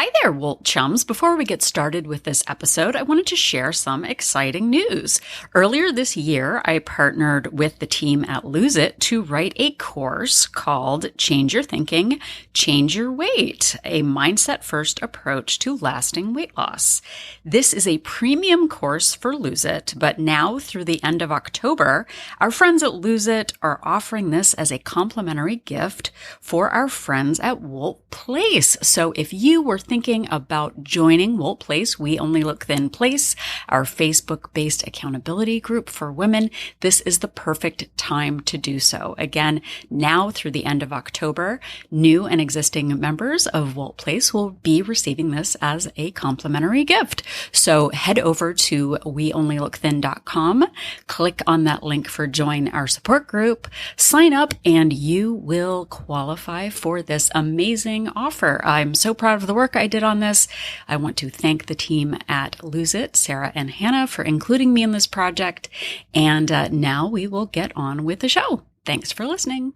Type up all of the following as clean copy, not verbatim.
Hi there, WOLT chums. Before we get started with this episode, I wanted to share some exciting news. Earlier this year, I partnered with the team at Lose It to write a course called Change Your Thinking, Change Your Weight, a mindset-first approach to lasting weight loss. This is a premium course for Lose It, but now through the end of October, our friends at Lose It are offering this as a complimentary gift for our friends at WOLT Place. So if you were thinking about joining WOLT Place, We Only Look Thin Place, our Facebook-based accountability group for women, this is the perfect time to do so. Again, now through the end of October, new and existing members of WOLT Place will be receiving this as a complimentary gift. So head over to weonlylookthin.com, click on that link for join our support group, sign up, and you will qualify for this amazing offer. I'm so proud of the work I did on this. I want to thank the team at Lose It, Sarah and Hannah, for including me in this project. And now we will get on with the show. Thanks for listening.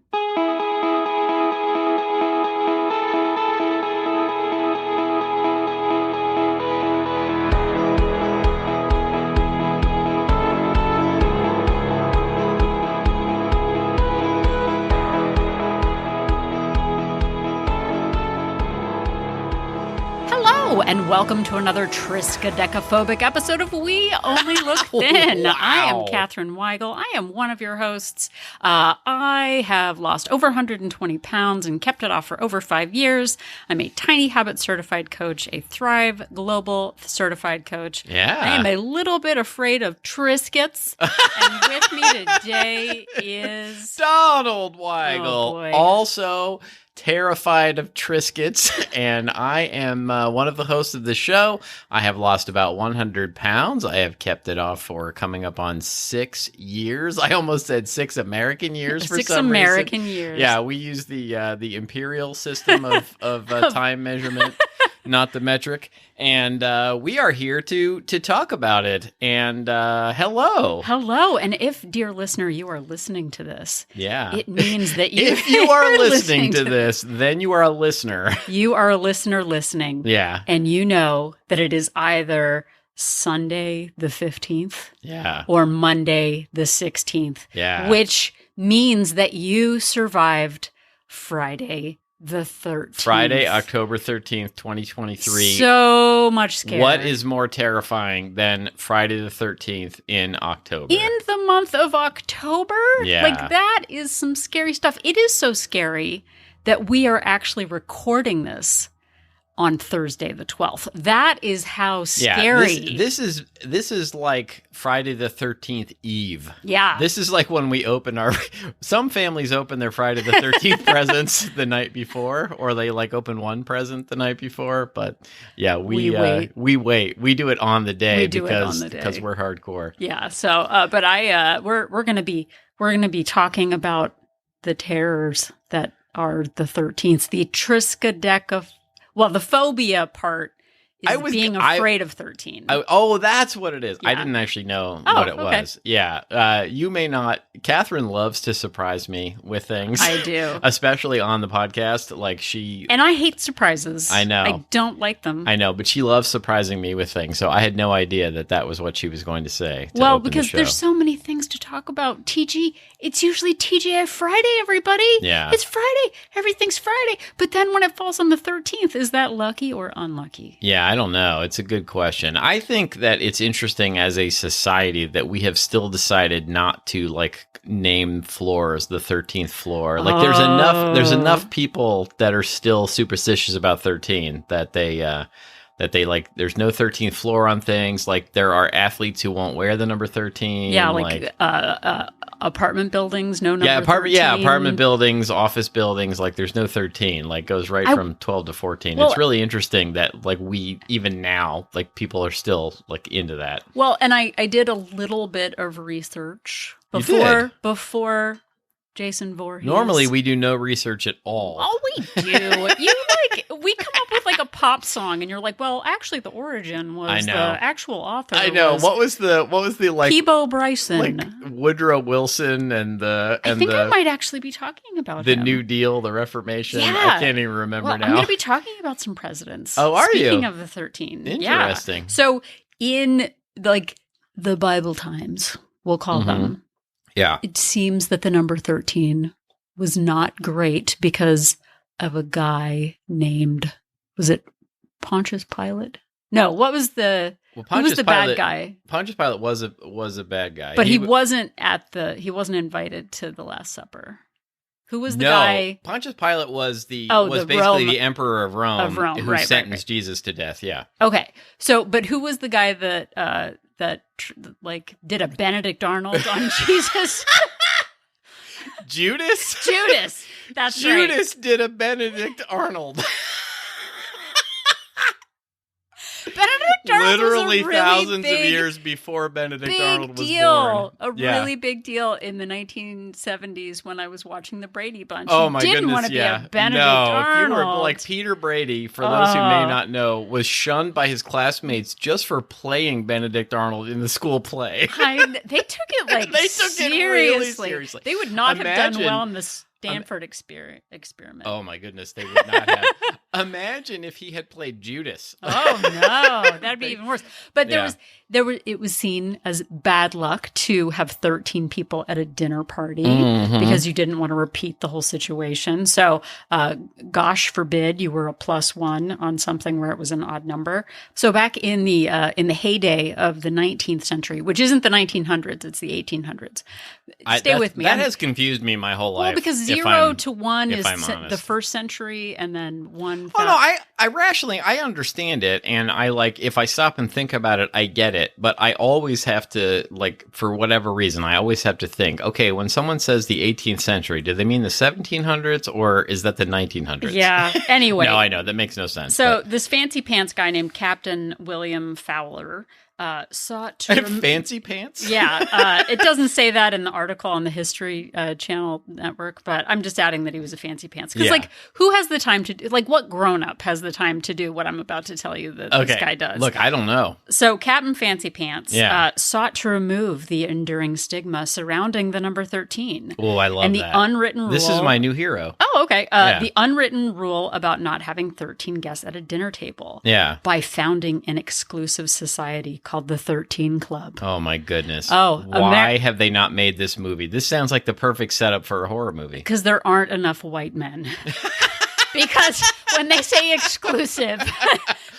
And welcome to another triskaidekaphobic episode of We Only Look Thin. Wow. I am Katherine Weigel. I am one of your hosts. I have lost over 120 pounds and kept it off for over 5 years. I'm a Tiny Habit certified coach, a Thrive Global certified coach. Yeah. I am a little bit afraid of Triscuits. And with me today is Donald Weigel, Oh, boy. also terrified of Triscuits, and I am one of the hosts of the show. I have lost about 100 pounds. I have kept it off for coming up on 6 years. I almost said 6 American years for 6 some American reason. years. Yeah, we use the imperial system of time measurement, not the metric. And we are here to talk about it. And hello. Hello. And if, dear listener, you are listening to this, Yeah. it means that you If you are listening to this, then you are a listener. You are a listener listening. Yeah. And you know that it is either Sunday the 15th Yeah. or Monday the 16th. Yeah. Which means that you survived Friday the 13th. Friday, October 13th, 2023. So much scary. What is more terrifying than Friday the 13th in October? in the month of October? Yeah. Like, that is some scary stuff. It is so scary that we are actually recording this on Thursday the 12th. That is how scary. Yeah, this is like Friday the 13th Eve. Yeah. This is like when we open our some families open their Friday the 13th presents the night before, or they like open one present the night before, but yeah, we wait. We do it on the day because we're hardcore. Yeah. So but we're going to be talking about the terrors that are the 13th, the the phobia part is being afraid of 13. That's what it is. Yeah. I didn't actually know what it was. Yeah. You may not. Catherine loves to surprise me with things. I do. Especially on the podcast. And I hate surprises. I know. I don't like them. I know, but she loves surprising me with things. So I had no idea that was what she was going to say. Well, because there's so many things to talk about. It's usually TGI Friday, everybody. Yeah. It's Friday. Everything's Friday. But then when it falls on the 13th, is that lucky or unlucky? Yeah, I don't know. It's a good question. I think that it's interesting as a society that we have still decided not to name floors the 13th floor. There's enough people that are still superstitious about 13 that they there's no 13th floor on things. Like, there are athletes who won't wear the number 13. Yeah, apartment buildings, no number 13. Yeah, apartment buildings, office buildings, there's no 13. Goes right from 12 to 14. Well, it's really interesting that we even now people are still into that. Well, and I did a little bit of research before Jason Vorhees. Normally we do no research at all. Oh, we do. We come up with a pop song, and you're like, well, actually, the origin was the actual author. I know. What was the like Peebo Bryson, like Woodrow Wilson, and I think I might actually be talking about the him. New Deal, the Reformation. Yeah. I can't even remember now. I'm going to be talking about some presidents. Oh, are you? Speaking of the 13. Interesting. Yeah. So in like the Bible times, we'll call them. Yeah. It seems that the number 13 was not great because of a guy named, was it Pontius Pilate? No, what was the... Who was the bad guy? Pontius Pilate was a bad guy. But he wasn't invited to the Last Supper. Who was the guy? Pontius Pilate was basically Rome, the emperor of Rome who sentenced Jesus to death. Yeah. Okay. So, but who was the guy that did a Benedict Arnold on Jesus? Judas. Judas. That's right. Judas did a Benedict Arnold. Benedict Arnold literally was a really thousands of years before Benedict Arnold was born. Really big deal in the 1970s when I was watching the Brady Bunch. Oh my goodness! Didn't want to be a Benedict Arnold. If you were like Peter Brady, for those who may not know, was shunned by his classmates just for playing Benedict Arnold in the school play. They took it like seriously. It really seriously. They would not have done well in the Stanford experiment. Oh my goodness, they would not have. Imagine if he had played Judas. Oh no, that'd be even worse. But it was seen as bad luck to have 13 people at a dinner party because you didn't want to repeat the whole situation. So, gosh forbid you were a +1 on something where it was an odd number. So back in the heyday of the 19th century, which isn't the 1900s, it's the 1800s. Stay with me. That has confused me my whole life. Well, because 0 to 1 is the first century, and then 1. Oh no, I rationally I understand it, and I if I stop and think about it, I get it. But I always have to for whatever reason, I always have to think. Okay, when someone says the 18th century, do they mean the 1700s or is that the 1900s? Yeah. Anyway, no, I know that makes no sense. So this fancy pants guy named Captain William Fowler sought to fancy pants. Yeah, it doesn't say that in the article on the History Channel network, but I'm just adding that he was a fancy pants because, who has the time to do? What grown up has the time to do what I'm about to tell you that this guy does? Look, I don't know. So Captain Fancy Pants sought to remove the enduring stigma surrounding the number 13. Oh, I love and that. the unwritten rule. This is my new hero. Oh, okay. The unwritten rule about not having 13 guests at a dinner table. Yeah. By founding an exclusive society called the 13 Club. Oh my goodness. Oh, why have they not made this movie? This sounds like the perfect setup for a horror movie. Because there aren't enough white men. Because when they say exclusive,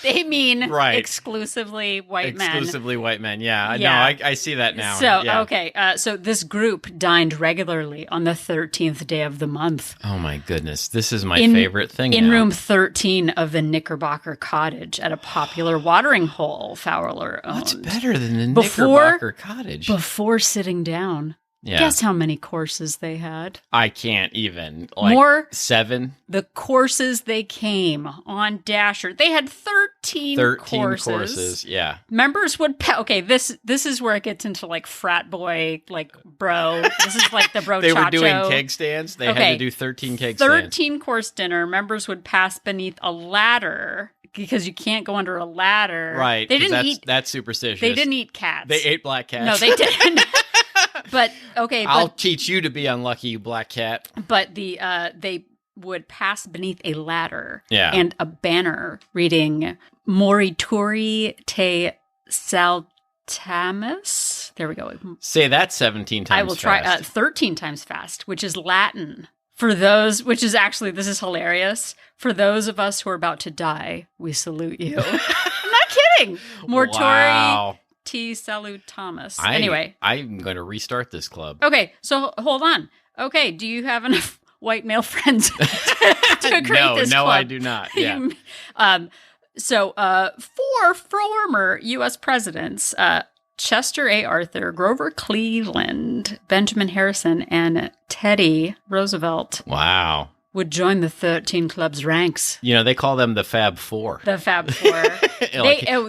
they mean exclusively white men. Exclusively white men, yeah. No, I see that now. So, okay. So this group dined regularly on the 13th day of the month. Oh, my goodness. This is my favorite thing in room 13 of the Knickerbocker Cottage at a popular watering hole Fowler owned. What's better than the Knickerbocker Cottage? Before sitting down. Yeah. Guess how many courses they had? I can't even. More 7? The courses they came on Dasher. They had 13 courses. Yeah. Members would okay, this is where it gets into frat boy, bro. This is the bro They chacho. were doing keg stands. They had to do 13 keg stands. 13-course dinner. Members would pass beneath a ladder because you can't go under a ladder. Right. They didn't eat. That's superstitious. They didn't eat cats. They ate black cats. No, they didn't. But okay, I'll teach you to be unlucky, you black cat. But they would pass beneath a ladder and a banner reading "Morituri te saltamus." There we go. Say that 17 times. I will try 13 times fast, which is Latin. For those, which is actually, this is hilarious. For those of us who are about to die, we salute you. I'm not kidding. Mortuary. Wow. T. Salutamus. Anyway. I'm going to restart this club. Okay, so hold on. Okay, do you have enough white male friends to create this club? No, I do not. Yeah. So, 4 former U.S. presidents, Chester A. Arthur, Grover Cleveland, Benjamin Harrison, and Teddy Roosevelt. Wow. Would join the 13 Club's ranks. They call them the Fab Four. The Fab Four.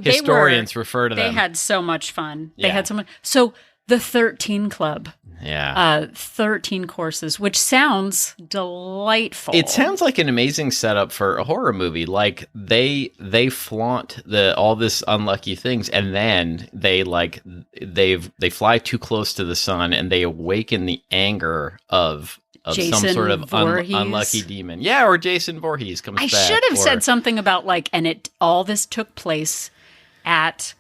Historians refer to them. They had so much fun. They had so much. So The 13 Club. Yeah. 13 courses, which sounds delightful. It sounds like an amazing setup for a horror movie. Like they flaunt all this unlucky things, and then they fly too close to the sun, and they awaken the anger of Jason some sort of unlucky demon. Yeah, or Jason Voorhees comes back. I should have said something about all this took place at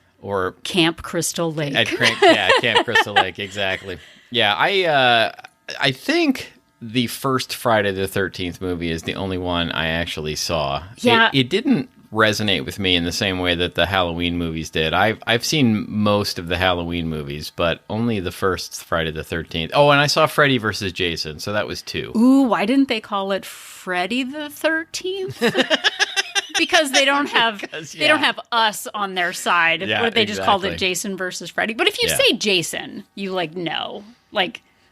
Camp Crystal Lake. Camp Crystal Lake, exactly. Yeah, I think the first Friday the 13th movie is the only one I actually saw. Yeah. It didn't resonate with me in the same way that the Halloween movies did. I've seen most of the Halloween movies, but only the first Friday the 13th. Oh, and I saw Freddy versus Jason, so that was 2. Ooh, why didn't they call it Freddy the 13th? Because they don't have they don't have us on their side, or they just called it Jason versus Freddy. But if you say Jason, you know,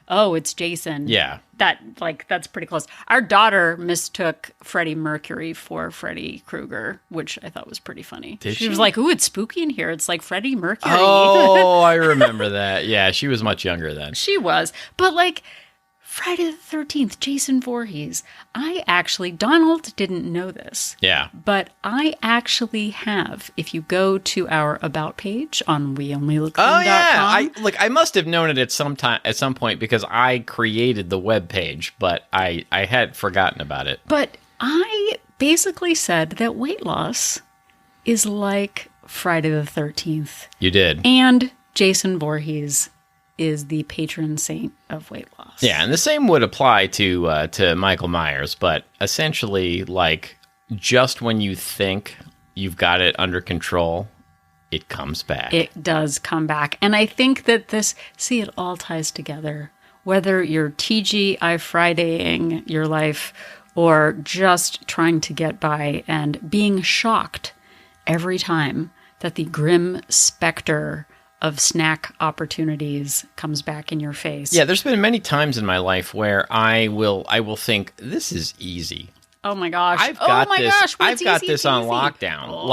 oh, it's Jason. Yeah, that's pretty close. Our daughter mistook Freddie Mercury for Freddy Krueger, which I thought was pretty funny. She was like, "Ooh, it's spooky in here. It's like Freddie Mercury." Oh, I remember that. Yeah, she was much younger then. She was, but Friday the 13th, Jason Voorhees. Donald didn't know this. Yeah. But I actually have, if you go to our About page on weonlylookfilm.com. Oh, yeah. I must have known it at some point because I created the web page, but I had forgotten about it. But I basically said that weight loss is like Friday the 13th. You did. And Jason Voorhees is the patron saint of weight loss. Yeah, and the same would apply to Michael Myers, but essentially, just when you think you've got it under control, it comes back. It does come back. And I think that it all ties together. Whether you're TGI Fridaying your life or just trying to get by and being shocked every time that the grim specter of snack opportunities comes back in your face. Yeah, there's been many times in my life where I will think this is easy. Oh my gosh! I've got this on lockdown. Oh.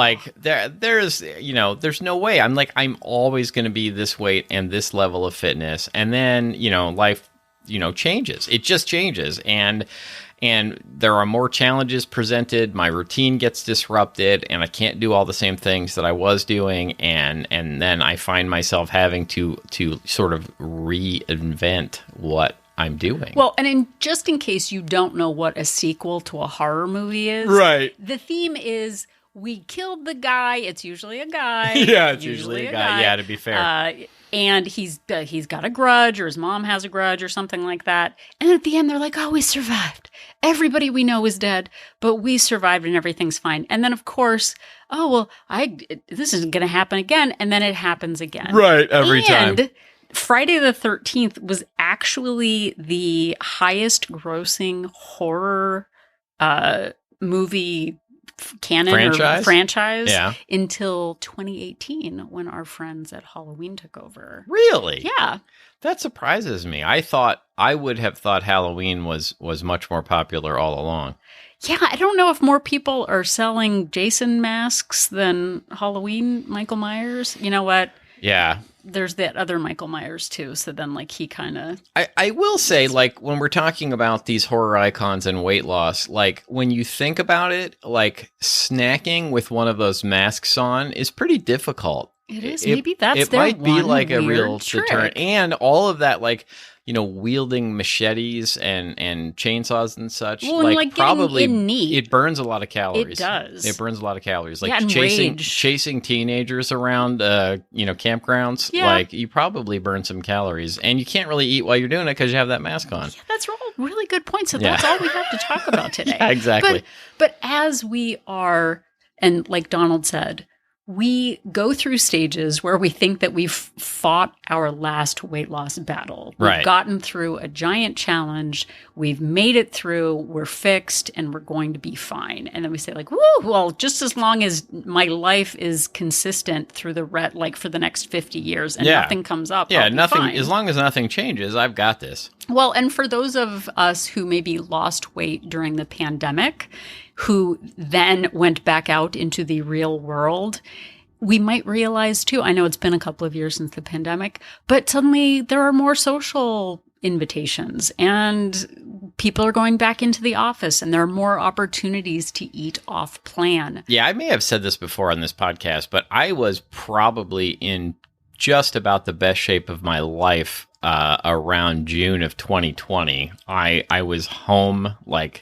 There's no way. I'm always going to be this weight and this level of fitness, and then life changes. It just changes, and there are more challenges presented. My routine gets disrupted, and I can't do all the same things that I was doing. And then I find myself having to sort of reinvent what I'm doing. Well, and just in case you don't know what a sequel to a horror movie is, right? The theme is we killed the guy. It's usually a guy. Yeah, it's usually a guy. Yeah, to be fair. And he's got a grudge, or his mom has a grudge, or something like that. And at the end, they're like, "Oh, we survived. Everybody we know is dead, but we survived, and everything's fine." And then, of course, this isn't going to happen again. And then it happens again, right? Every time. And Friday the 13th was actually the highest-grossing horror movie canon or franchise until 2018 when our friends at Halloween took over. Really? Yeah. That surprises me. I would have thought Halloween was much more popular all along. Yeah, I don't know if more people are selling Jason masks than Halloween Michael Myers. You know what? Yeah. There's that other Michael Myers too, so then he kind of... I will say, when we're talking about these horror icons and weight loss, when you think about it, snacking with one of those masks on is pretty difficult. It is. Maybe that's it their might be a real trick. deterrent. And all of that, wielding machetes and chainsaws and such. Well, probably in neat. It burns a lot of calories. It does. It burns a lot of calories. And chasing teenagers around, campgrounds. Yeah. You probably burn some calories, and you can't really eat while you're doing it because you have that mask on. Yeah, that's all really good points. So that's all we have to talk about today. Yeah, exactly. But as we are, and like Donald said, we go through stages where we think that we've fought our last weight loss battle. We've gotten through a giant challenge. We've made it through. We're fixed, and we're going to be fine. And then we say, woo, well, just as long as my life is consistent through for the next 50 years and nothing comes up. Yeah, I'll be nothing. fine. As long as nothing changes, I've got this. Well, and for those of us who maybe lost weight during the pandemic, who then went back out into the real world, we might realize too, I know it's been a couple of years since the pandemic, but suddenly there are more social invitations and people are going back into the office and there are more opportunities to eat off plan. Yeah, I may have said this before on this podcast, but I was probably in just about the best shape of my life around June of 2020. I was home, like,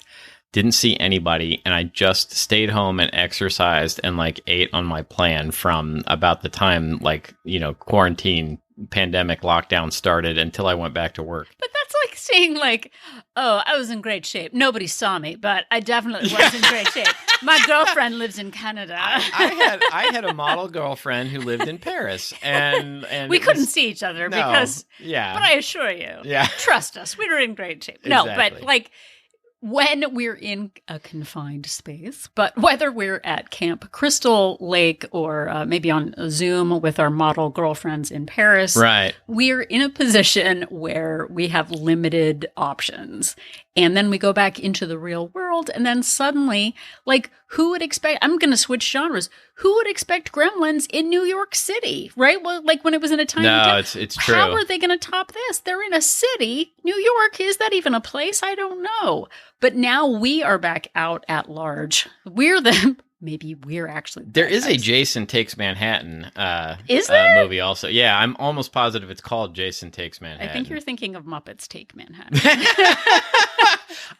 didn't see anybody, and I just stayed home and exercised and like ate on my plan from about the time, like, you know, quarantine pandemic lockdown started until I went back to work. But that's like saying like, oh, I was in great shape. Nobody saw me, but I definitely was in great shape. My girlfriend lives in Canada. I had a model girlfriend who lived in Paris, and we couldn't see each other because, yeah. But I assure you, trust us, we were in great shape. Exactly. No, but like, when we're in a confined space, but whether we're at Camp Crystal Lake or maybe on Zoom with our model girlfriends in Paris, right, we're in a position where we have limited options. And then we go back into the real world, and then suddenly, like, who would expect, I'm going to switch genres, who would expect Gremlins in New York City, right? Well, like when it was in a tiny town. It's true. How are they going to top this? They're in a city. New York, is that even a place? I don't know. But now we are back out at large. We're the... Maybe we're actually... There is a Jason Takes Manhattan is there? Movie also. Yeah, I'm almost positive it's called Jason Takes Manhattan. I think you're thinking of Muppets Take Manhattan.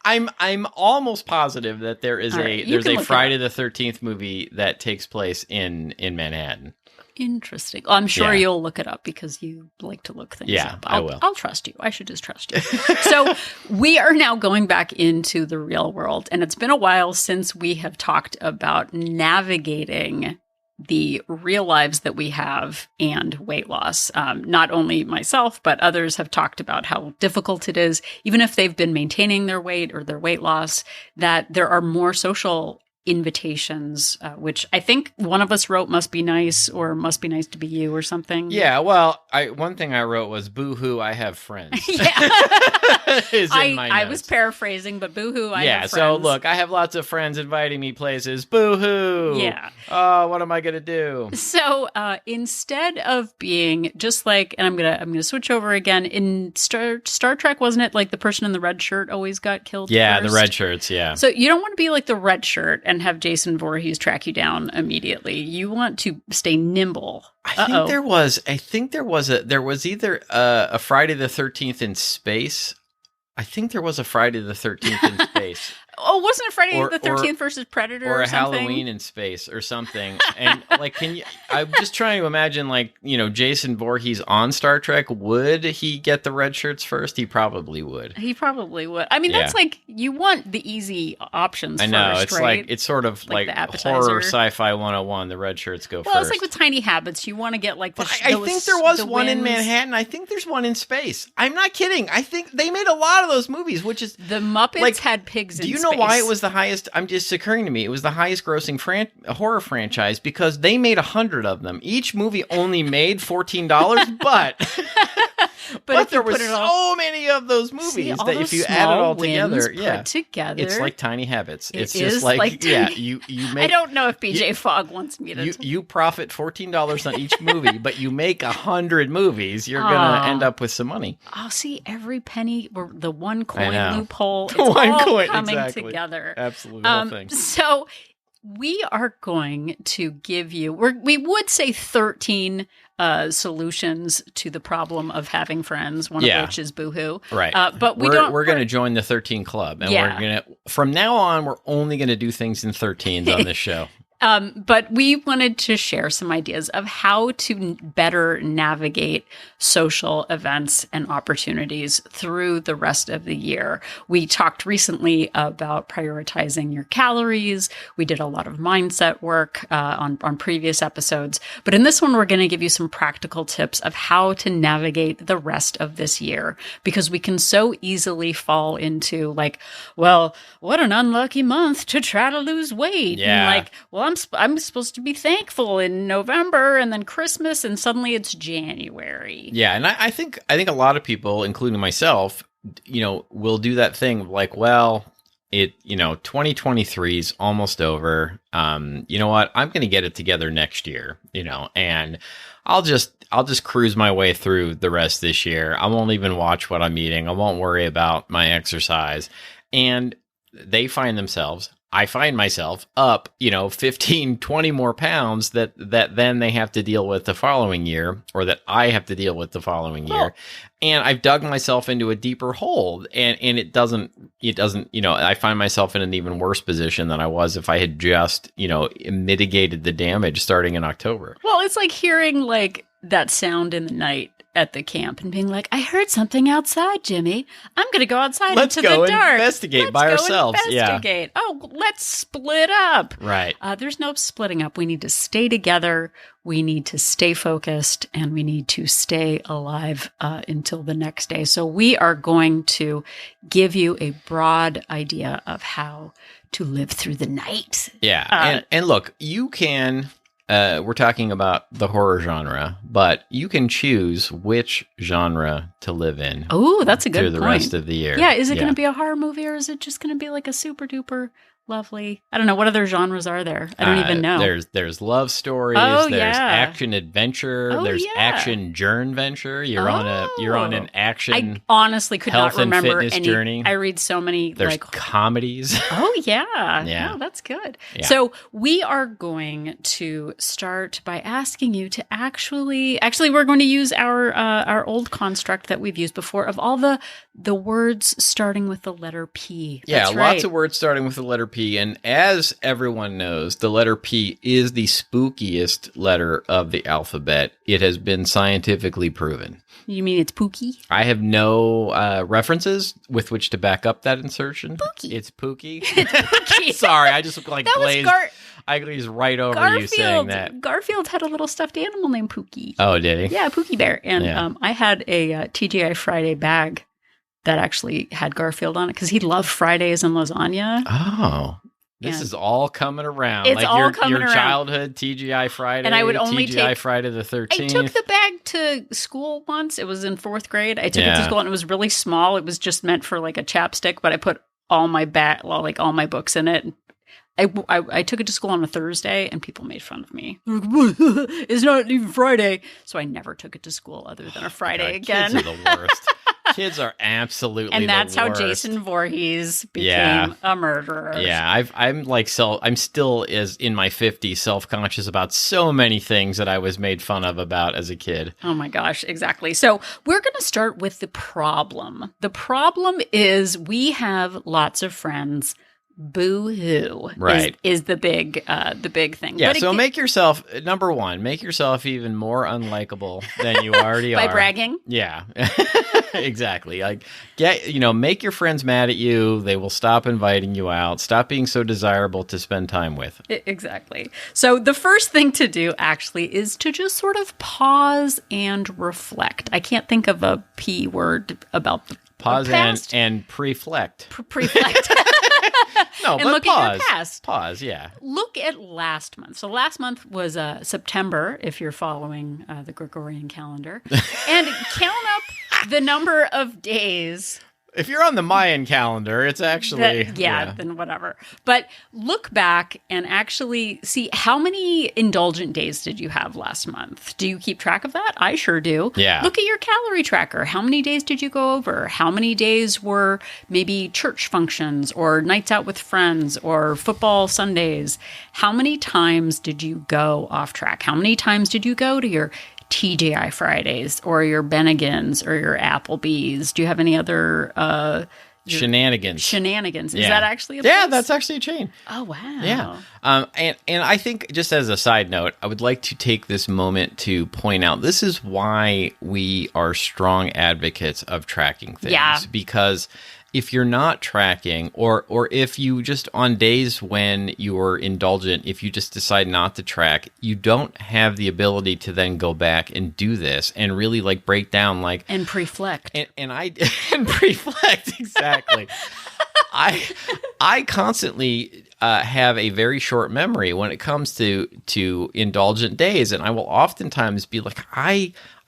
I'm almost positive that there's a Friday the 13th movie that takes place in Manhattan. Interesting. Well, I'm sure you'll look it up because you like to look things up. I will. I'll trust you. I should just trust you. So we are now going back into the real world, and it's been a while since we have talked about navigating the real lives that we have and weight loss. Not only myself, but others have talked about how difficult it is, even if they've been maintaining their weight or their weight loss, that there are more social invitations, which I think one of us wrote must be nice or must be nice to be you or something. Yeah, well, one thing I wrote was boo-hoo, I have friends. Is in my notes. I was paraphrasing, but boo-hoo, I have friends. Yeah, so look, I have lots of friends inviting me places. Boo-hoo! Yeah. Oh, what am I going to do? So instead of being just like, and I'm gonna switch over again, in Star Trek, wasn't it like the person in the red shirt always got killed Yeah, first? the red shirts, yeah. So you don't want to be like the red shirt and have Jason Voorhees track you down immediately. You want to stay nimble. I think there was either a Friday the 13th in space. I think there was a Friday the 13th in space. Oh, wasn't it Friday the 13th versus Predator or a something? Halloween in space or something? And like, I'm just trying to imagine, like, you know, Jason Voorhees on Star Trek. Would he get the red shirts first? He probably would. He probably would. I mean, that's like, you want the easy options I know, first, it's right? like, it's sort of like the appetizer. horror sci-fi 101. The red shirts go first. Well, it's like with Tiny Habits. You want to get like the I think there was one in Manhattan. I think there's one in space. I'm not kidding. I think they made a lot of those movies, which is... The Muppets had pigs in space. Do you know why it was the highest? I'm just occurring to me. It was the highest grossing horror franchise because they made 100 of them. Each movie only made $14, but there were so many of those movies that if you add it all together, it's like Tiny Habits. It's just like you make. I don't know if BJ Fogg wants me to. You profit $14 on each movie, but you make 100 movies. You're gonna end up with some money. Oh, see, every penny, the one coin loophole, it's coming together. Absolutely, whole thing. So we are going to give you, we would say 13 solutions to the problem of having friends, one of which is boohoo. Right. But we're going to join the 13 club. And we're going to, from now on, we're only going to do things in 13s on this show. But we wanted to share some ideas of how to better navigate social events and opportunities through the rest of the year. We talked recently about prioritizing your calories. We did a lot of mindset work on previous episodes. But in this one, we're going to give you some practical tips of how to navigate the rest of this year, because we can so easily fall into like, well, what an unlucky month to try to lose weight. Yeah. And like, well, I'm supposed to be thankful in November and then Christmas and suddenly it's January. Yeah, and I think a lot of people, including myself, you know, will do that thing like, well, it 2023 is almost over. You know what? I'm going to get it together next year, and I'll just cruise my way through the rest this year. I won't even watch what I'm eating. I won't worry about my exercise. And I find myself up, 15, 20 more pounds that then they have to deal with the following year, or that I have to deal with the following year. And I've dug myself into a deeper hole, and it doesn't, I find myself in an even worse position than I was if I had just, mitigated the damage starting in October. Well, it's like hearing like that sound in the night at the camp and being like, I heard something outside, Jimmy. I'm going to go outside into the dark. Investigate by ourselves. Investigate. Yeah. Oh, let's split up. Right. There's no splitting up. We need to stay together. We need to stay focused, and we need to stay alive until the next day. So we are going to give you a broad idea of how to live through the night. Yeah. And look, you can... we're talking about the horror genre, but you can choose which genre to live in. Oh, that's a good point. Through the rest of the year. Yeah, is it going to be a horror movie, or is it just going to be like a super duper lovely? I don't know. What other genres are there? I don't even know. There's love stories. Oh, there's yeah. action adventure. Oh, there's yeah. action venture. You're on an action. I honestly could not remember any journey. I read so many There's comedies. Oh yeah. Yeah. Oh, that's good. Yeah. So we are going to start by asking you to actually we're going to use our old construct that we've used before of all the words starting with the letter P. That's right. Lots of words starting with the letter P. And as everyone knows, the letter P is the spookiest letter of the alphabet. It has been scientifically proven. You mean it's Pookie? I have no references with which to back up that insertion. Pookie. It's Pookie. It's Pookie. Sorry, I just like that glazed. I glazed right over Garfield. you saying that. Garfield had a little stuffed animal named Pookie. Oh, did he? Yeah, Pookie Bear. And I had a TGI Friday bag that actually had Garfield on it because he loved Fridays and lasagna. Oh. This is all coming around. It's like all your coming around. Childhood TGI Friday, and I would only TGI Friday the 13th. I took the bag to school once. It was in 4th grade. I took it to school, and it was really small. It was just meant for like a chapstick, but I put all my all my books in it. I took it to school on a Thursday, and people made fun of me. It's not even Friday. So I never took it to school other than a Friday again. Kids are the worst. Kids are absolutely and that's the how worst. Jason Vorhees became a murderer. Yeah, I'm still in my 50s self-conscious about so many things that I was made fun of about as a kid. Oh my gosh, exactly. So we're going to start with the problem. The problem is we have lots of friends. Boo-hoo, right, is the big thing. Yeah, but so make yourself even more unlikable than you already are by bragging. Yeah, exactly. Like make your friends mad at you. They will stop inviting you out. Stop being so desirable to spend time with. Exactly. So the first thing to do actually is to just sort of pause and reflect. I can't think of a P word about the pause past. and preflect. Preflect. No, and but look pause. at your past. Pause, yeah. Look at last month. So last month was September, if you're following the Gregorian calendar. And count up the number of days. If you're on the Mayan calendar, it's actually... then whatever. But look back and actually see how many indulgent days did you have last month? Do you keep track of that? I sure do. Yeah. Look at your calorie tracker. How many days did you go over? How many days were maybe church functions or nights out with friends or football Sundays? How many times did you go off track? How many times did you go to your TGI Fridays or your Bennigan's or your Applebee's? Do you have any other Shenanigans? Is that actually a place? Yeah, that's actually a chain. Oh, wow. Yeah. And I think, just as a side note, I would like to take this moment to point out this is why we are strong advocates of tracking things. Yeah. Because if you're not tracking, or if you just, on days when you're indulgent, if you just decide not to track, you don't have the ability to then go back and do this and really like break down like... And preflect. And preflect, exactly. I constantly... have a very short memory when it comes to indulgent days, and I will oftentimes be like,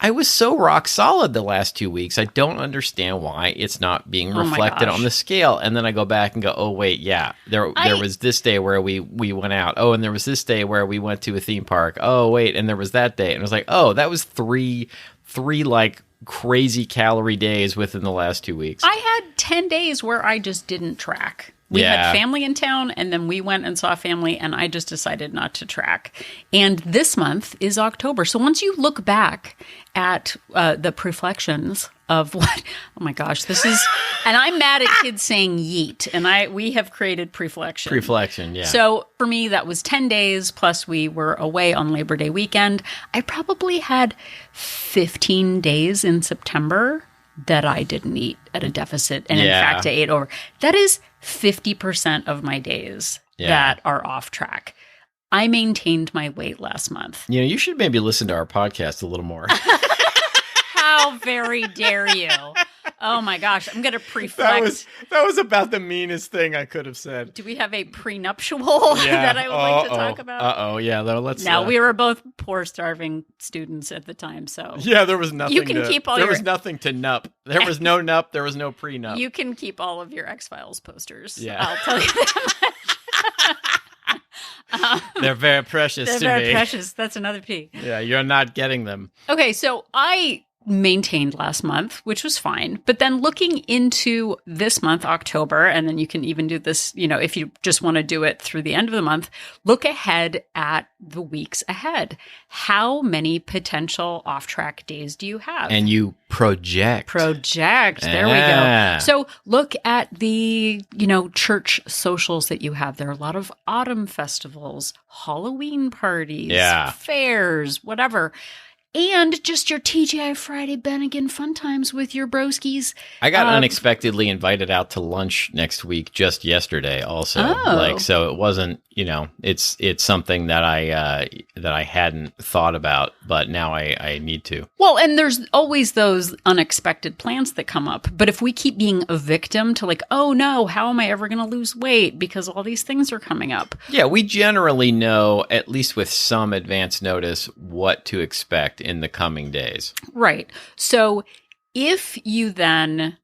I was so rock solid the last 2 weeks. I don't understand why it's not being reflected on the scale. And then I go back and go, oh wait, yeah, there was this day where we went out. Oh, and there was this day where we went to a theme park. Oh wait, and there was that day, and I was like, oh, that was three like crazy calorie days within the last 2 weeks. I had 10 days where I just didn't track. We had family in town, and then we went and saw family, and I just decided not to track. And this month is October. So once you look back at the reflections of what, oh my gosh, this is, and I'm mad at kids saying yeet, and we have created preflection. Preflection, yeah. So for me, that was 10 days, plus we were away on Labor Day weekend. I probably had 15 days in September that I didn't eat at a deficit. And in fact, I ate over. That is 50% of my days that are off track. I maintained my weight last month. You know, you should maybe listen to our podcast a little more. How very dare you? Oh my gosh, I'm going to preflect. That was about the meanest thing I could have said. Do we have a prenuptial that I would like to talk about? Yeah, let's. Now, we were both poor, starving students at the time, so yeah, there was nothing. You can keep all there was nothing to nup. There was no nup. There was no prenup. You can keep all of your X-Files posters. Yeah, I'll tell you that. They're very precious to me. They're very precious. That's another P. Yeah, you're not getting them. Okay, so I maintained last month, which was fine. But then looking into this month, October, and then you can even do this, you know, if you just want to do it through the end of the month, look ahead at the weeks ahead. How many potential off-track days do you have? And you project. There we go. So look at the, you know, church socials that you have. There are a lot of autumn festivals, Halloween parties, fairs, whatever. And just your TGI Friday Bennigan fun times with your broskies. I got unexpectedly invited out to lunch next week just yesterday also. So it wasn't, you know, it's something that I hadn't thought about, but now I need to. Well, and there's always those unexpected plans that come up. But if we keep being a victim to like, oh no, how am I ever going to lose weight because all these things are coming up? Yeah, we generally know, at least with some advance notice, what to expect in the coming days. Right. So if you then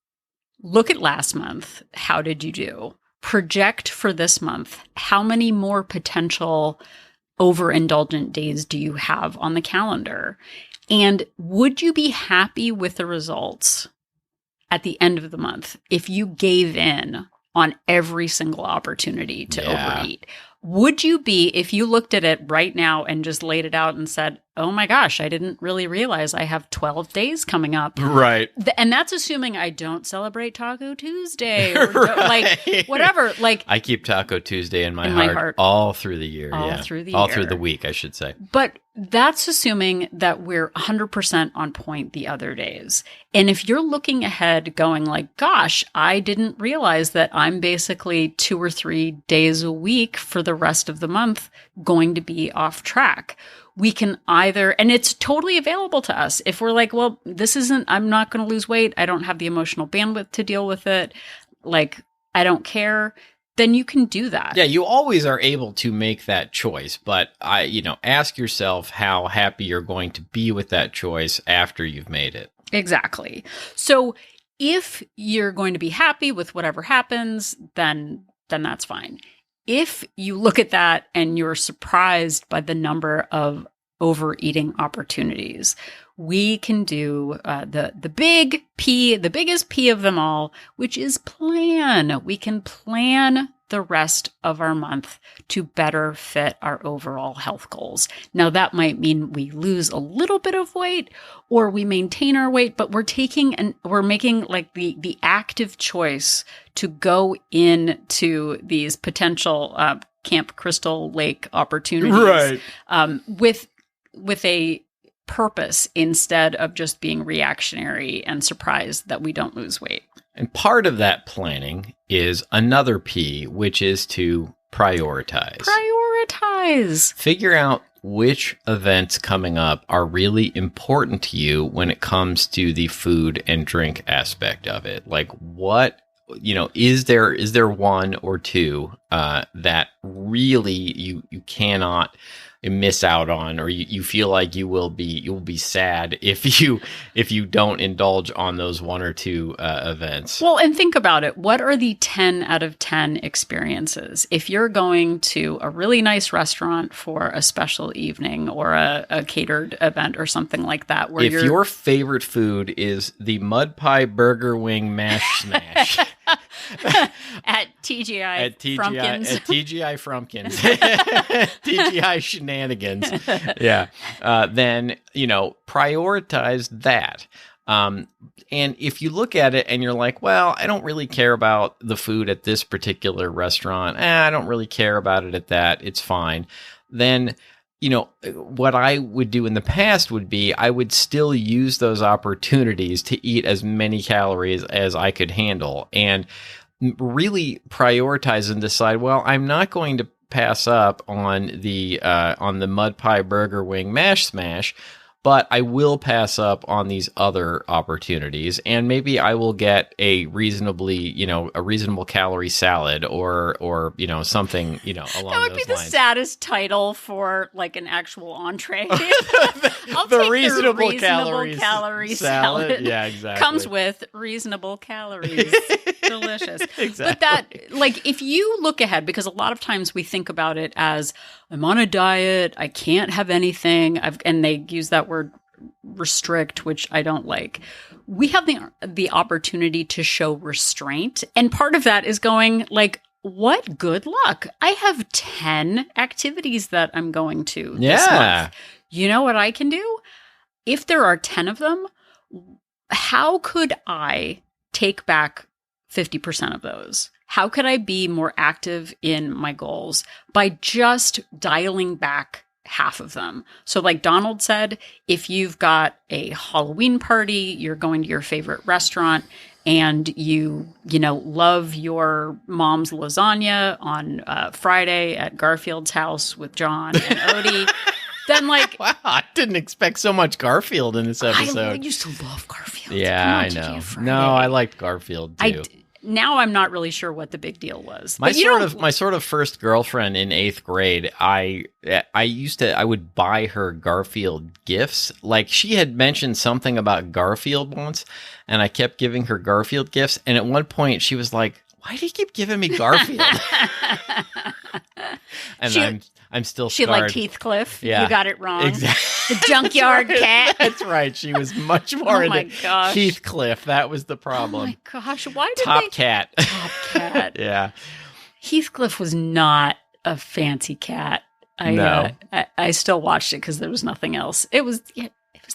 look at last month, how did you do? Project for this month, how many more potential overindulgent days do you have on the calendar? And would you be happy with the results at the end of the month if you gave in on every single opportunity to overeat? Would you be, if you looked at it right now and just laid it out and said, oh my gosh, I didn't really realize I have 12 days coming up. Right. And that's assuming I don't celebrate Taco Tuesday or like whatever. Like I keep Taco Tuesday in my heart all through the year. All through the week, I should say. But that's assuming that we're 100% on point the other days. And if you're looking ahead going like, gosh, I didn't realize that I'm basically 2 or 3 days a week for the rest of the month going to be off track. We can either, and it's totally available to us. If we're like, well, I'm not going to lose weight. I don't have the emotional bandwidth to deal with it. Like, I don't care. Then you can do that. Yeah, you always are able to make that choice. But ask yourself how happy you're going to be with that choice after you've made it. Exactly. So if you're going to be happy with whatever happens, then that's fine. If you look at that and you're surprised by the number of overeating opportunities, we can do the big P, the biggest P of them all, which is plan. We can plan the rest of our month to better fit our overall health goals. Now, that might mean we lose a little bit of weight or we maintain our weight, but we're making like the active choice to go into these potential Camp Crystal Lake opportunities, right? With a purpose instead of just being reactionary and surprised that we don't lose weight. And part of that planning is another P, which is to prioritize. Figure out which events coming up are really important to you when it comes to the food and drink aspect of it. Like, what is there one or two that really you cannot miss out on, or you feel like you'll be sad if you don't indulge on those one or two events? Well, and think about it. What are the 10 out of 10 experiences? If you're going to a really nice restaurant for a special evening or a catered event or something like that, where if your favorite food is the mud pie burger wing mash smash at TGI Frumpkins. At TGI Frumpkins. TGI shenanigans. Yeah. Then, prioritize that. And if you look at it and you're like, well, I don't really care about the food at this particular restaurant. I don't really care about it at that. It's fine. Then, what I would do in the past would be I would still use those opportunities to eat as many calories as I could handle and really prioritize and decide, well, I'm not going to pass up on the mud pie burger wing mash smash, but I will pass up on these other opportunities, and maybe I will get a reasonable calorie salad or something, along those lines. That would be the saddest title for like an actual entree. I'll the take reasonable the calorie salad. Yeah, exactly. Comes with reasonable calories. Delicious. Exactly. But that, if you look ahead, because a lot of times we think about it as I'm on a diet, I can't have anything, and they use that word restrict, which I don't like. We have the opportunity to show restraint, and part of that is going what good luck. I have 10 activities that I'm going to this month. You know what I can do? If there are 10 of them, how could I take back 50% of those? How could I be more active in my goals by just dialing back half of them? So like Donald said, if you've got a Halloween party, you're going to your favorite restaurant, and you love your mom's lasagna on Friday at Garfield's house with John and Odie, then wow, I didn't expect so much Garfield in this episode. I used to love Garfield. Yeah, I know. No, I liked Garfield too. Now I'm not really sure what the big deal was. My sort of first girlfriend in 8th grade, I would buy her Garfield gifts. Like, she had mentioned something about Garfield once, and I kept giving her Garfield gifts. And at one point she was like, "Why do you keep giving me Garfield?" And I'm still scarred. She liked Heathcliff. Yeah. You got it wrong. Exactly. The junkyard cat. That's right. She was much more into gosh. Heathcliff. That was the problem. Oh my gosh. Why did Top cat. Top cat. Yeah. Heathcliff was not a fancy cat. I still watched it because there was nothing else. It was the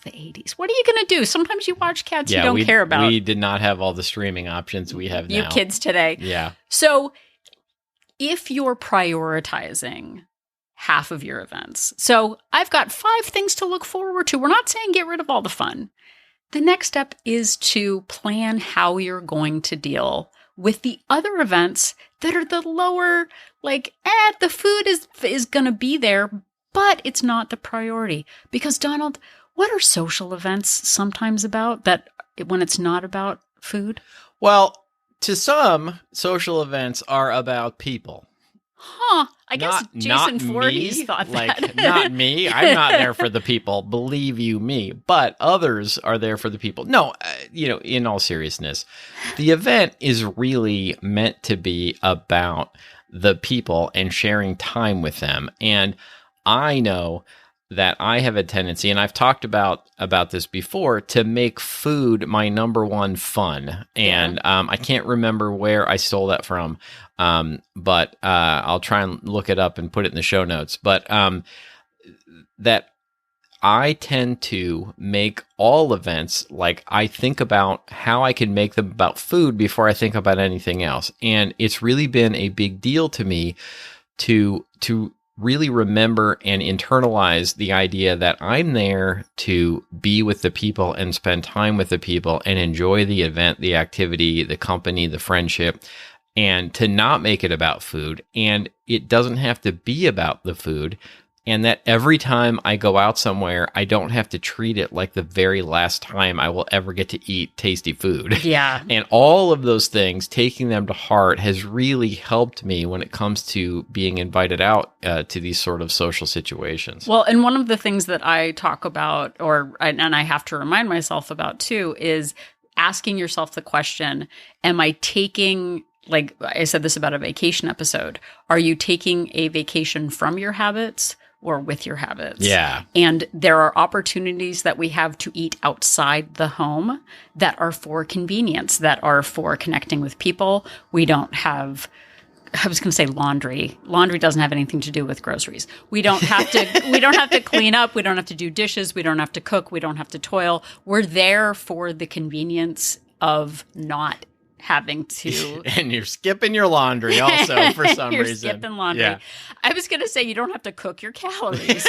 80s. What are you going to do? Sometimes you watch cats you don't care about. We did not have all the streaming options we have now. You kids today. Yeah. So if you're prioritizing half of your events, so I've got 5 things to look forward to. We're not saying get rid of all the fun. The next step is to plan how you're going to deal with the other events that are the lower, the food is going to be there, but it's not the priority. Because Donald, what are social events sometimes about that when it's not about food? Well, to some, social events are about people. Huh. I guess Jason Vorhees thought that. Not me. I'm not there for the people. Believe you me. But others are there for the people. No, in all seriousness, the event is really meant to be about the people and sharing time with them. And I know that I have a tendency, and I've talked about this before, to make food my number one fun. And I can't remember where I stole that from, but I'll try and look it up and put it in the show notes. But that I tend to make all events I think about how I can make them about food before I think about anything else. And it's really been a big deal to me to really remember and internalize the idea that I'm there to be with the people and spend time with the people and enjoy the event, the activity, the company, the friendship, and to not make it about food. And it doesn't have to be about the food. and that every time I go out somewhere, I don't have to treat it like the very last time I will ever get to eat tasty food. Yeah. And all of those things, taking them to heart has really helped me when it comes to being invited out to these sort of social situations. Well, and one of the things that I talk about, and I have to remind myself about too, is asking yourself the question, am I taking, like I said this about a vacation episode, are you taking a vacation from your habits or with your habits? Yeah. And there are opportunities that we have to eat outside the home that are for convenience, that are for connecting with people. We don't have, I was going to say laundry. Laundry doesn't have anything to do with groceries. We don't have to clean up. We don't have to do dishes. We don't have to cook. We don't have to toil. We're there for the convenience of not having to. And you're skipping your laundry also for some You're reason. skipping laundry. Yeah. I was going to say you don't have to cook your calories.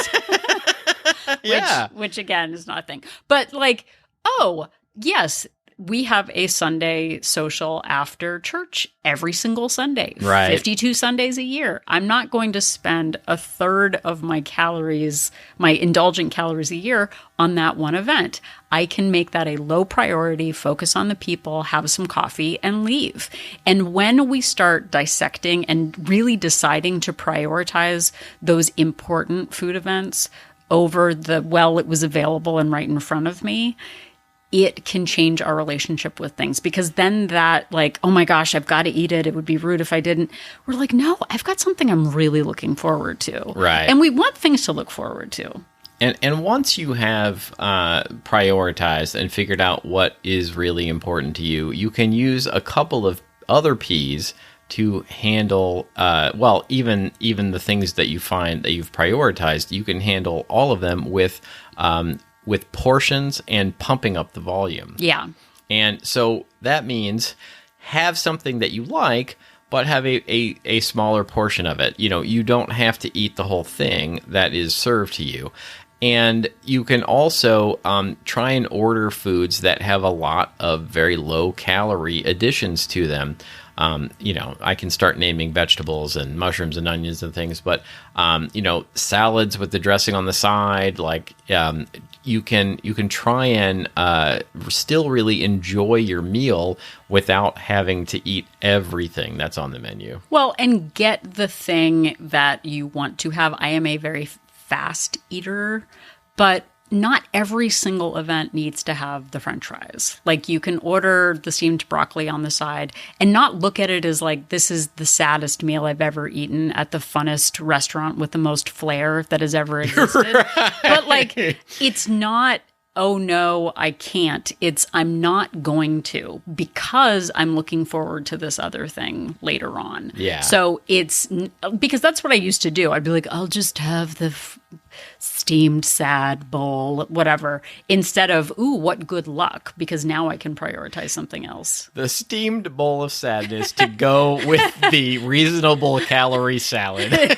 Yeah. Which again is not a thing. But like, oh, yes, we have a Sunday social after church every single Sunday. Right. 52 Sundays a year. I'm not going to spend a third of my calories, my indulgent calories a year on that one event. I can make that a low priority, focus on the people, have some coffee, and leave. And when we start dissecting and really deciding to prioritize those important food events over the, well, it was available and right in front of me, it can change our relationship with things, because then that, like, oh my gosh, I've got to eat it. It would be rude if I didn't. We're like, no, I've got something I'm really looking forward to. Right. And we want things to look forward to. And once you have prioritized and figured out what is really important to you, you can use a couple of other P's to handle, even the things that you find that you've prioritized. You can handle all of them with portions and pumping up the volume. Yeah. And so that means have something that you like, but have a smaller portion of it. You know, you don't have to eat the whole thing that is served to you. And you can also try and order foods that have a lot of very low calorie additions to them. I can start naming vegetables and mushrooms and onions and things, but, salads with the dressing on the side, like, you can try and still really enjoy your meal without having to eat everything that's on the menu. Well, and get the thing that you want to have. I am a very fast eater, but not every single event needs to have the French fries. Like, you can order the steamed broccoli on the side and not look at it as like, this is the saddest meal I've ever eaten at the funnest restaurant with the most flair that has ever existed. Right. But like, it's not, oh no, I can't. It's, I'm not going to, because I'm looking forward to this other thing later on. Yeah. So it's, because that's what I used to do. I'd be like, I'll just have the steamed sad bowl, whatever, instead of, ooh, what good luck, because now I can prioritize something else. The steamed bowl of sadness to go with the reasonable calorie salad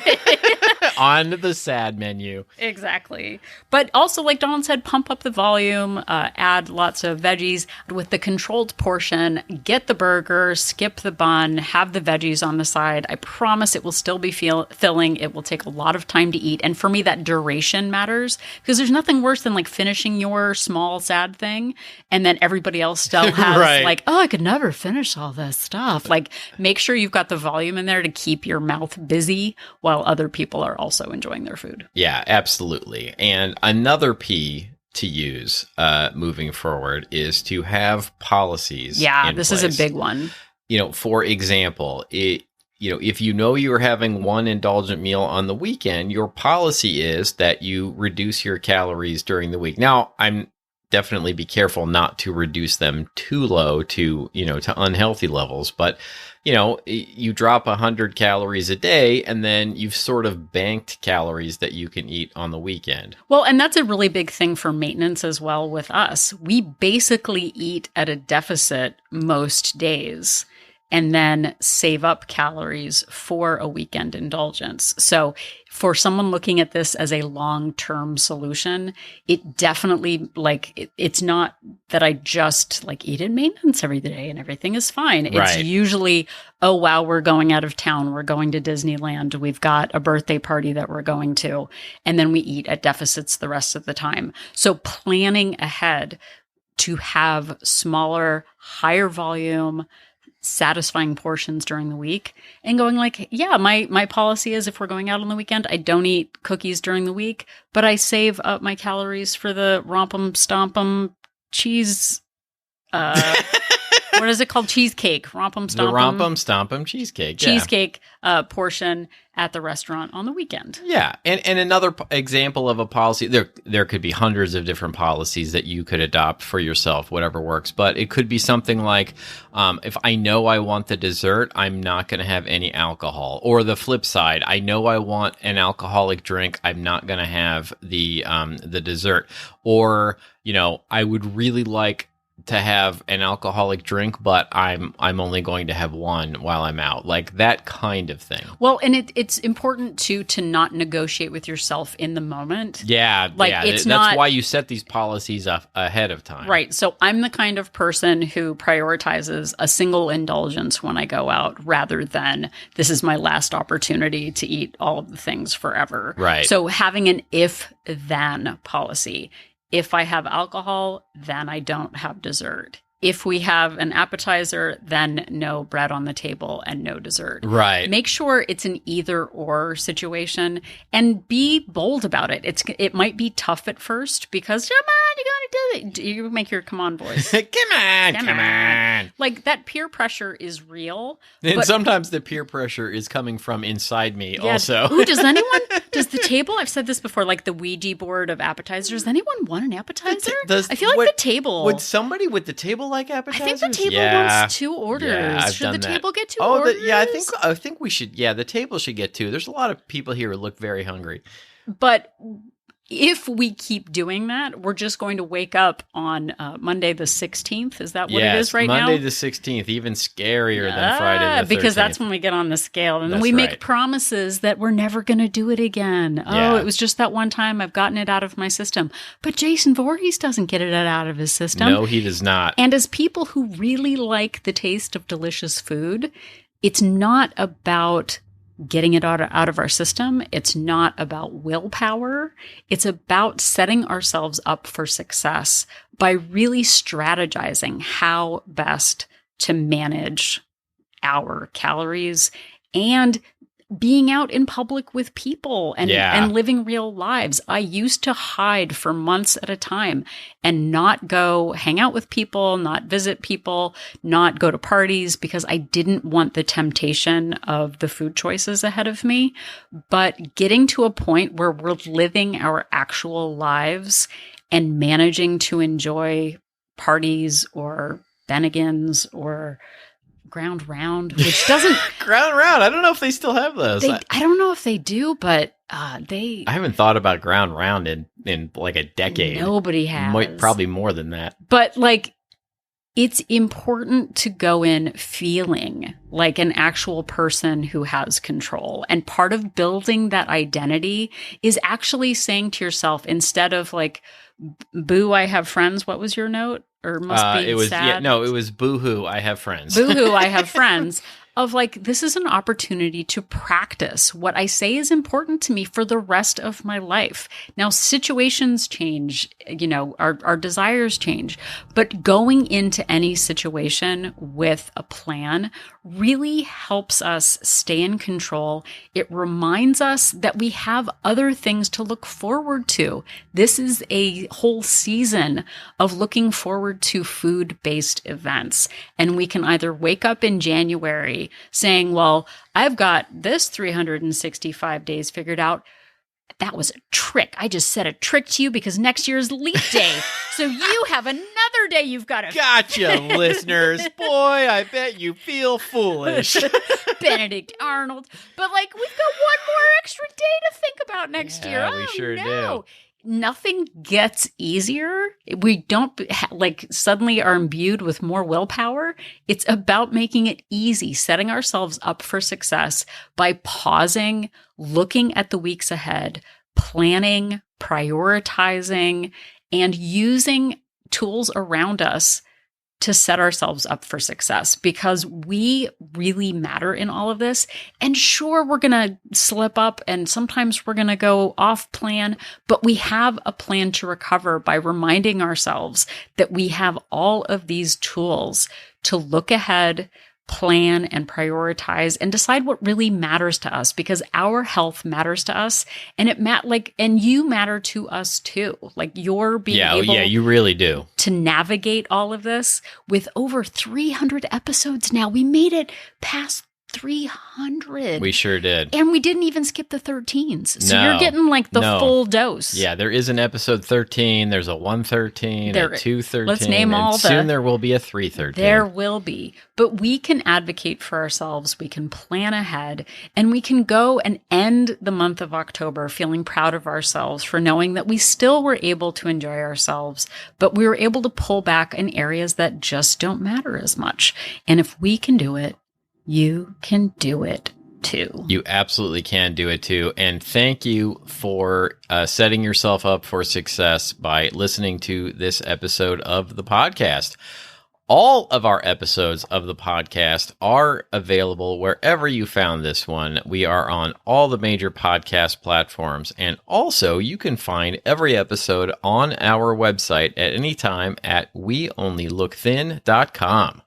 on the sad menu. Exactly. But also, like Donald said, pump up the volume, add lots of veggies. With the controlled portion, get the burger, skip the bun, have the veggies on the side. I promise it will still be filling. It will take a lot of time to eat. And for me, that duration matters, because there's nothing worse than like finishing your small sad thing and then everybody else still has right. like, oh, I could never finish all this stuff. Like, make sure you've got the volume in there to keep your mouth busy while other people are also enjoying their food. Yeah, absolutely. And another P to use moving forward is to have policies. Yeah, in this place. is a big one. For example, if you know you're having one indulgent meal on the weekend, your policy is that you reduce your calories during the week. Now, I'm definitely be careful not to reduce them too low to unhealthy levels, but you drop 100 calories a day and then you've sort of banked calories that you can eat on the weekend. Well, and that's a really big thing for maintenance as well with us. We basically eat at a deficit most days and then save up calories for a weekend indulgence. So for someone looking at this as a long-term solution, it definitely it's not that I just eat in maintenance every day and everything is fine. It's Right. usually, oh wow, we're going out of town. We're going to Disneyland. We've got a birthday party that we're going to, and then we eat at deficits the rest of the time. So planning ahead to have smaller, higher volume, satisfying portions during the week and going my policy is if we're going out on the weekend, I don't eat cookies during the week, but I save up my calories for the romp'em stomp'em cheese, what is it called? Cheesecake. Romp'em stomp'em. The romp'em stomp'em cheesecake. Yeah. Cheesecake portion at the restaurant on the weekend. Yeah. And another example of a policy, there could be hundreds of different policies that you could adopt for yourself, whatever works. But it could be something like, if I know I want the dessert, I'm not going to have any alcohol. Or the flip side, I know I want an alcoholic drink, I'm not going to have the dessert. Or, I would really like to have an alcoholic drink, but I'm only going to have one while I'm out, like that kind of thing. Well, and it's important to not negotiate with yourself in the moment. Yeah, that's why you set these policies up ahead of time. Right. So I'm the kind of person who prioritizes a single indulgence when I go out rather than this is my last opportunity to eat all of the things forever. Right. So having an if-then policy. If I have alcohol, then I don't have dessert. If we have an appetizer, then no bread on the table and no dessert. Right. Make sure it's an either or situation and be bold about it. It might be tough at first because, come on, you gotta do it. You make your come on voice. come on. Like that peer pressure is real. And sometimes the peer pressure is coming from inside me also. Ooh, does the table, I've said this before, like the Ouija board of appetizers, does anyone want an appetizer? I feel like the table. Would somebody with the table like appetizers? I think the table wants 2 orders. Yeah, should the table get 2 orders? I think we should. Yeah, the table should get 2. There's a lot of people here who look very hungry. But if we keep doing that, we're just going to wake up on Monday the 16th. Is that what it is right now? Monday the 16th, even scarier than Friday the 13th. Because that's when we get on the scale. And then we make promises that we're never going to do it again. Oh, it was just that one time. I've gotten it out of my system. But Jason Voorhees doesn't get it out of his system. No, he does not. And as people who really like the taste of delicious food, it's not about getting it out of our system. It's not about willpower. It's about setting ourselves up for success by really strategizing how best to manage our calories and being out in public with people and living real lives. I used to hide for months at a time and not go hang out with people, not visit people, not go to parties because I didn't want the temptation of the food choices ahead of me. But getting to a point where we're living our actual lives and managing to enjoy parties or Bennigan's or Ground Round, which doesn't Ground Round. I don't know if they still have those. I don't know if they do, but I haven't thought about Ground Round in like a decade. Nobody has. Probably more than that. But it's important to go in feeling like an actual person who has control. And part of building that identity is actually saying to yourself, instead of boo, I have friends. What was your note? Or must be it was sad? it was boo-hoo, I have friends. Boo-hoo, I have friends. Of this is an opportunity to practice what I say is important to me for the rest of my life. Now, situations change, our desires change, but going into any situation with a plan really helps us stay in control. It reminds us that we have other things to look forward to. This is a whole season of looking forward to food-based events. And we can either wake up in January saying, well, I've got this 365 days figured out. That was a trick. I just said a trick to you because next year is leap day. So you have another day you've got to... Gotcha, listeners. Boy, I bet you feel foolish. Benedict Arnold. But we've got one more extra day to think about next year. We sure do. nothing gets easier. We don't suddenly are imbued with more willpower. It's about making it easy, setting ourselves up for success by pausing, looking at the weeks ahead, planning, prioritizing, and using tools around us to set ourselves up for success, because we really matter in all of this. And sure, we're going to slip up and sometimes we're going to go off plan, but we have a plan to recover by reminding ourselves that we have all of these tools to look ahead, plan and prioritize and decide what really matters to us, because our health matters to us, and and you matter to us too. Like, you're being able you really do to navigate all of this with over 300 episodes now. We made it past 300. We sure did. And we didn't even skip the 13s. So you're getting like the full dose. Yeah, there is an episode 13. There's a 113, a 213. Let's name all soon there will be a 313. There will be. But we can advocate for ourselves. We can plan ahead. And we can go and end the month of October feeling proud of ourselves for knowing that we still were able to enjoy ourselves, but we were able to pull back in areas that just don't matter as much. And if we can do it, you can do it too. You absolutely can do it too. And thank you for setting yourself up for success by listening to this episode of the podcast. All of our episodes of the podcast are available wherever you found this one. We are on all the major podcast platforms. And also, you can find every episode on our website at any time at weonlylookthin.com.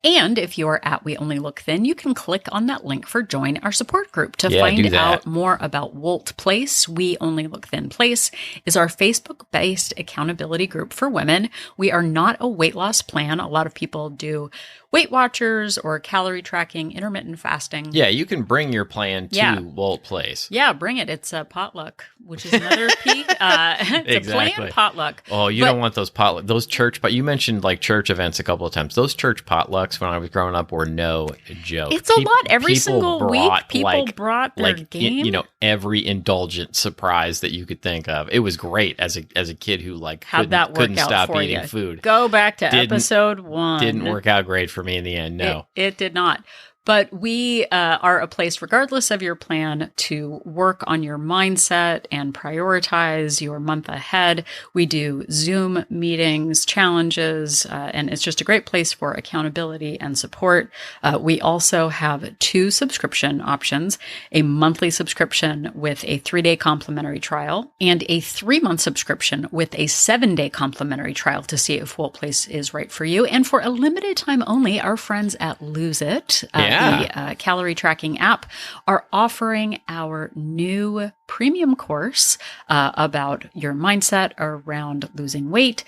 And if you're at We Only Look Thin, you can click on that link for Join Our Support Group to find out more about WOLT Place. We Only Look Thin Place is our Facebook-based accountability group for women. We are not a weight loss plan. A lot of people do Weight Watchers or calorie tracking, intermittent fasting. Yeah, you can bring your plan to WOLT Place. Yeah, bring it. It's a potluck, which is another P. It's a planned potluck. Oh, you don't want those potluck. Those church, but you mentioned like church events a couple of times. Those church potlucks when I was growing up were no joke. It's a lot. Every single week, people brought their game. Every indulgent surprise that you could think of. It was great as a kid who couldn't stop eating food. Go back to episode 1. Didn't work out great for me in the end. No, it did not. But we are a place, regardless of your plan, to work on your mindset and prioritize your month ahead. We do Zoom meetings, challenges, and it's just a great place for accountability and support. We also have 2 subscription options, a monthly subscription with a 3-day complimentary trial and a 3-month subscription with a 7-day complimentary trial to see if WOLT Place is right for you. And for a limited time only, our friends at Lose It, the calorie tracking app, are offering our new premium course about your mindset around losing weight,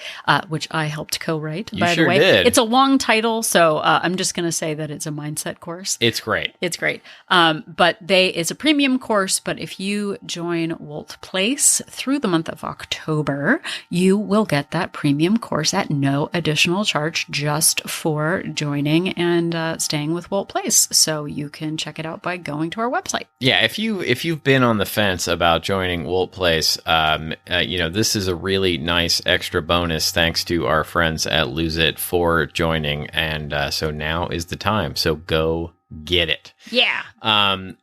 which I helped co-write, by the way. Did. It's a long title, so I'm just going to say that it's a mindset course. It's great. It's great. But it's a premium course, but if you join WOLT Place through the month of October, you will get that premium course at no additional charge just for joining and staying with WOLT Place. So you can check it out by going to our website. Yeah, if you've been on the fence about joining WOLT Place, this is a really nice extra bonus thanks to our friends at Lose It for joining, and so now is the time. So go get it. Yeah. And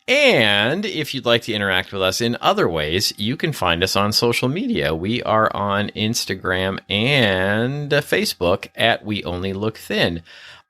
if you'd like to interact with us in other ways, you can find us on social media. We are on Instagram and Facebook at We Only Look Thin.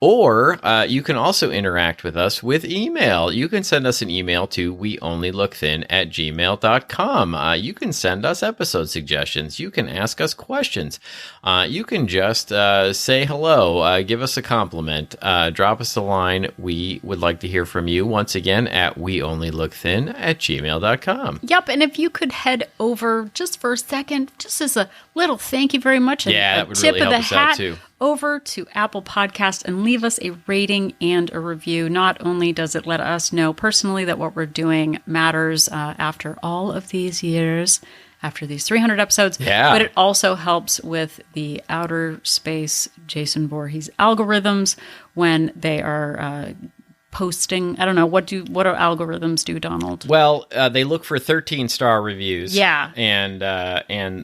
Or you can also interact with us with email. You can send us an email to weonlylookthin@gmail.com. You can send us episode suggestions. You can ask us questions. You can just say hello, give us a compliment, drop us a line. We would like to hear from you once again at weonlylookthin@gmail.com. Yep, and if you could head over just for a second, just as a little thank you very much, and that would really help us out too, over to Apple Podcasts and leave us a rating and a review. Not only does it let us know personally that what we're doing matters after all of these years, after these 300 episodes, but it also helps with the outer space Jason Vorhees algorithms when they are posting? I don't know. What do algorithms do, Donald? Well, they look for 13-star reviews. Yeah. And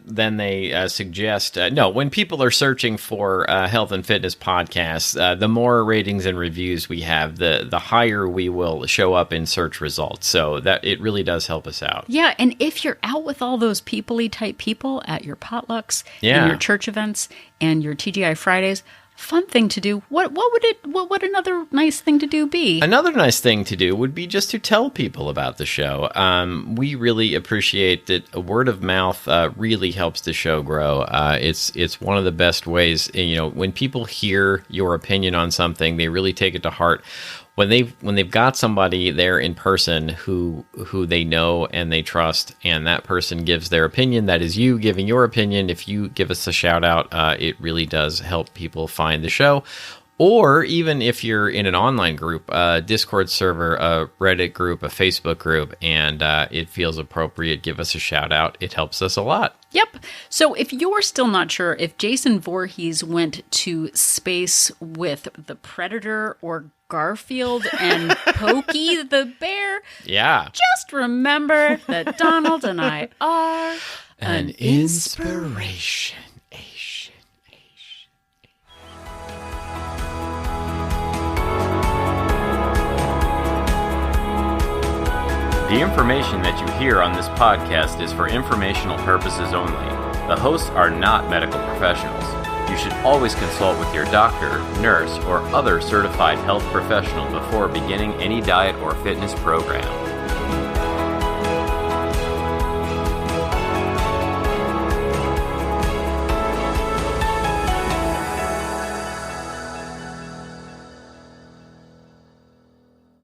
then they suggest... when people are searching for health and fitness podcasts, the more ratings and reviews we have, the higher we will show up in search results. So that it really does help us out. Yeah, and if you're out with all those people-y type people at your potlucks, and your church events, and your TGI Fridays... Fun thing to do. What would another nice thing to do be? Another nice thing to do would be just to tell people about the show. We really appreciate that word of mouth really helps the show grow. It's one of the best ways. When people hear your opinion on something, they really take it to heart. When they've got somebody there in person who they know and they trust, and that person gives their opinion, that is you giving your opinion. If you give us a shout out, it really does help people find the show. Or even if you're in an online group, a Discord server, a Reddit group, a Facebook group, and it feels appropriate, give us a shout out. It helps us a lot. Yep. So if you're still not sure if Jason Vorhees went to space with the Predator or Garfield and Pokey the bear, just remember that Donald and I are an inspiration. The information that you hear on this podcast is for informational purposes only. The hosts are not medical professionals. You should always consult with your doctor, nurse, or other certified health professional before beginning any diet or fitness program.